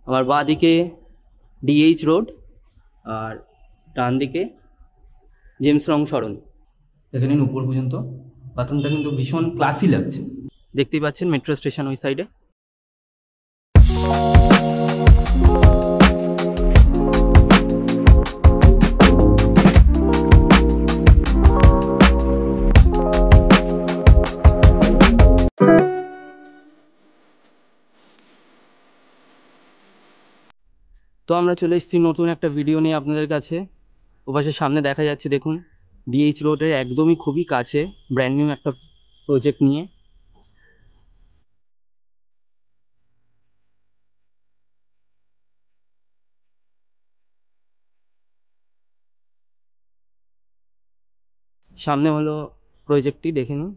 আমার বাঁ দিকে ডিএইচ রোড আর ডান দিকে জেমস রং সরণি। এখানে উপর পর্যন্ত বাথরুমটা কিন্তু ভীষণ ক্লাসি লাগছে। দেখতেই পাচ্ছেন মেট্রো স্টেশন ওই সাইডে। তো আমরা চলে এসেছি নতুন একটা ভিডিও নিয়ে আপনাদের কাছে। ওপাশে সামনে দেখা যাচ্ছে দেখুন ডিএইচ রোডের একদমই খুবই কাছে ব্র্যান্ড নিউ একটা প্রজেক্ট নিয়ে। সামনে হলো প্রজেক্টটি, দেখে নিন।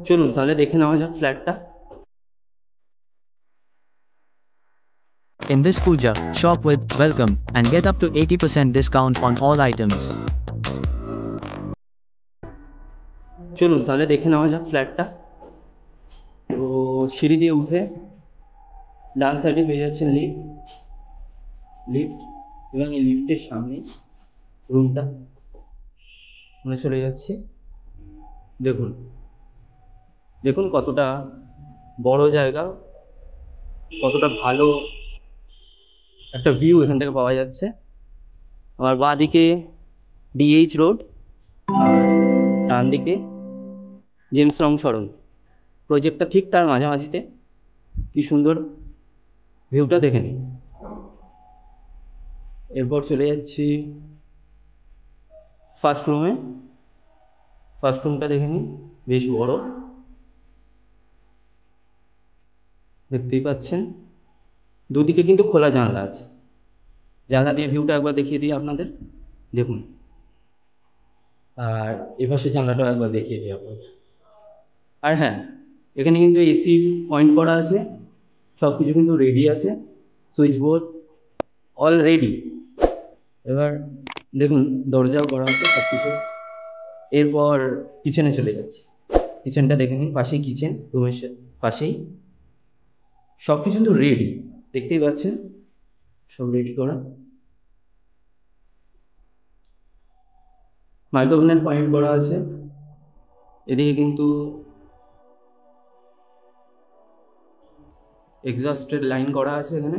চলুন তাহলে দেখে নেওয়া যাক ফ্ল্যাটটা। In this puja, shop with welcome and get up to 80% discount on all items. চলুন তাহলে দেখে নেওয়া যাক ফ্ল্যাটটা। তো সিঁড়ি দিয়ে উঠে ডান সাইডে পেয়ে যাচ্ছেন লিফট এবং এই লিফটের সামনে রুমটা। আমরা চলে যাচ্ছি। দেখুন দেখুন কতটা বড় জায়গা, কতটা ভালো একটা ভিউ এখান থেকে পাওয়া যাচ্ছে। আমার বাঁ দিকে ডিএইচ রোড আর ডান দিকে জেমস রং সরণি। প্রজেক্টটা ঠিক তার মাঝামাঝিতে। কি সুন্দর ভিউটা দেখে নিন। এরপর চলে যাচ্ছি ফার্স্ট রুমে। ফার্স্ট রুমটা দেখে নিন, বেশ বড়, দেখতেই পাচ্ছেন। দুদিকে কিন্তু খোলা জানলা আছে। জানলা দিয়ে ভিউটা একবার দেখিয়ে দিই আপনাদের, দেখুন। আর এপাশে জানলাটাও একবার দেখিয়ে দিই আপনাদের। আর হ্যাঁ, এখানে কিন্তু এসি পয়েন্ট করা আছে, সব কিছু কিন্তু রেডি আছে, সুইচ বোর্ড অল রেডি। এবার দেখুন দরজাও করা আছে সব কিছু। এরপর কিচেনে চলে যাচ্ছে। কিচেনটা দেখে নিন, পাশেই কিচেন, রুমের পাশেই সব কিছু কিন্তু রেডি, দেখতেই পাচ্ছেন সব রেডি করা। মাইক্রোওভেনের পয়েন্ট করা আছে। এদিকে কিন্তু এক্সস্টের লাইন করা আছে। এখানে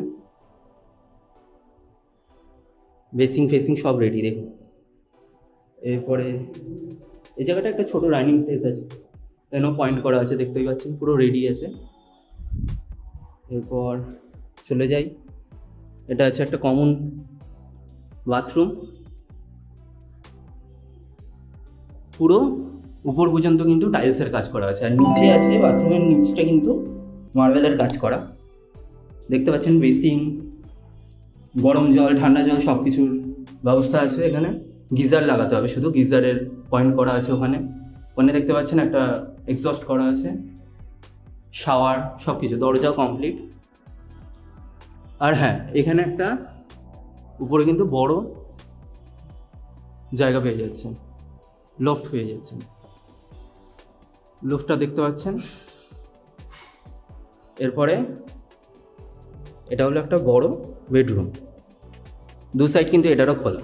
বেসিং ফেসিং সব রেডি দেখুন। এরপরে এই জায়গাটা একটা ছোট রানিং প্লেস আছে, এখানেও পয়েন্ট করা আছে, দেখতেই পাচ্ছেন পুরো রেডি আছে। এরপর চলে যাই, এটা আছে একটা কমন বাথরুম। পুরো উপর পর্যন্ত কিন্তু টাইলসের কাজ করা আছে, আর নিচে আছে বাথরুমের নিচটা কিন্তু মার্বেলের কাজ করা। দেখতে পাচ্ছেন বেসিং, গরম জল ঠান্ডা জল সব কিছুর ব্যবস্থা আছে। এখানে গিজার লাগাতে হবে, শুধু গিজারের পয়েন্ট করা আছে ওখানে। ওখানে দেখতে পাচ্ছেন একটা এক্সস্ট করা আছে, শাওয়ার সব কিছু, দরজাও কমপ্লিট। আর হ্যাঁ, এখানে একটা উপরে কিন্তু বড় জায়গা পেয়ে যাচ্ছেন, লফট পেয়ে যাচ্ছেন। লফটটা দেখতে পাচ্ছেন। এরপরে এটা হলো একটা বড় বেডরুম, দু সাইড কিন্তু এটারও খোলা,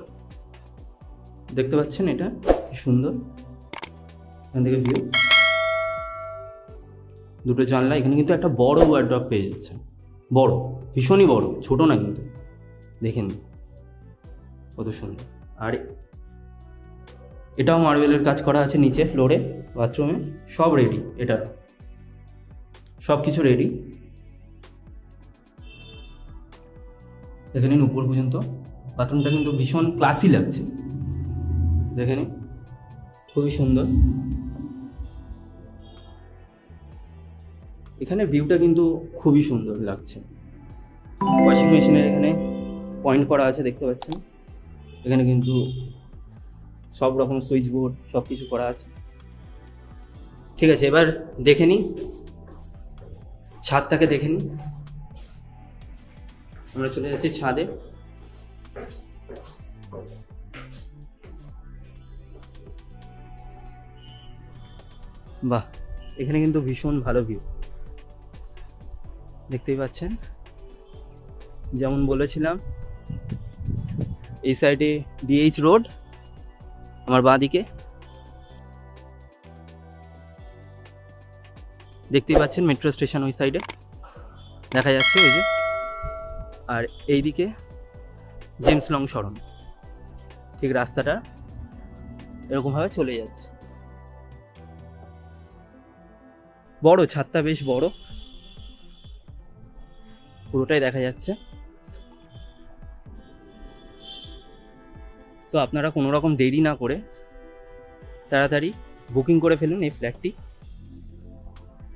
দেখতে পাচ্ছেন। এটা সুন্দর, এখান থেকে ভিউ, দুটো জানলা। এখানে কিন্তু একটা বড় ওয়ার্ড্রপ পেয়ে যাচ্ছেন, বড়, ভীষণই বড়, ছোট না কিন্তু। দেখেন কত সুন্দর। আর এটাও মার্বেলের কাজ করা আছে নিচে ফ্লোরে, বাথরুমে সব রেডি। এটা সব কিছু রেডি। দেখে নিন উপর পর্যন্ত বাথরুমটা কিন্তু ভীষণ ক্লাসি লাগছে, দেখে নিন, খুবই সুন্দর। এখানে ভিউটা কিন্তু খুবই সুন্দর লাগছে। ওয়াশিং মেশিনের এখানে পয়েন্ট করা আছে, দেখতে পাচ্ছেন। এখানে কিন্তু সব রকম সুইচ বোর্ড সব কিছু করা আছে। ঠিক আছে, এবার দেখে নিই ছাদটাকে, দেখে নিই। আমরা চলে যাচ্ছি ছাদে। বাহ, এখানে কিন্তু ভীষণ ভালো ভিউ দেখতেই পাচ্ছেন। যেমন বলেছিলাম এই সাইডে ডিএইচ রোড, আমার বাঁ দিকে দেখতেই পাচ্ছেন মেট্রো স্টেশন ওই সাইডে দেখা যাচ্ছে ওই যে, আর এইদিকে জেমস লং সরণ, ঠিক রাস্তাটা এরকমভাবে চলে যাচ্ছে। বড় ছাদটা, বেশ বড়, পুরোটাই দেখা যাচ্ছে। তো আপনারা কোনো রকম দেরি না করে তাড়াতাড়ি বুকিং করে ফেলুন এই ফ্ল্যাটটি।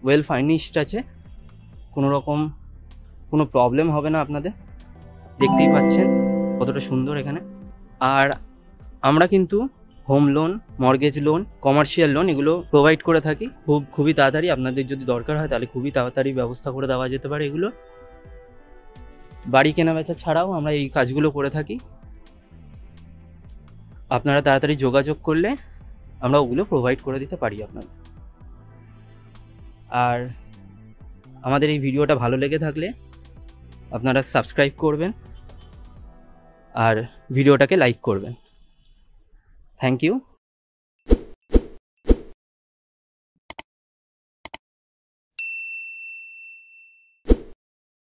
ওয়েল ফার্নিশড আছে, কোনো রকম কোনো প্রবলেম হবে না আপনাদের। দেখতেই পাচ্ছেন কতটা সুন্দর এখানে। আর আমরা কিন্তু home loan, mortgage loan, commercial loan এগুলো প্রোভাইড করে থাকি খুবই তাড়াতাড়ি। আপনাদের যদি দরকার হয় তাহলে খুবই তাড়াতাড়ি ব্যবস্থা করে দেওয়া যেতে পারে এগুলো। বাড়ি কেনা বেচা ছাড়াও আমরা এই কাজগুলো করে থাকি। আপনারা তাড়াতাড়ি যোগাযোগ করলে আমরা ওগুলো প্রোভাইড করে দিতে পারি আপনাদের। আর আমাদের এই ভিডিওটা ভালো লেগে থাকলে আপনারা সাবস্ক্রাইব করবেন আর ভিডিওটাকে লাইক করবেন। Thank you.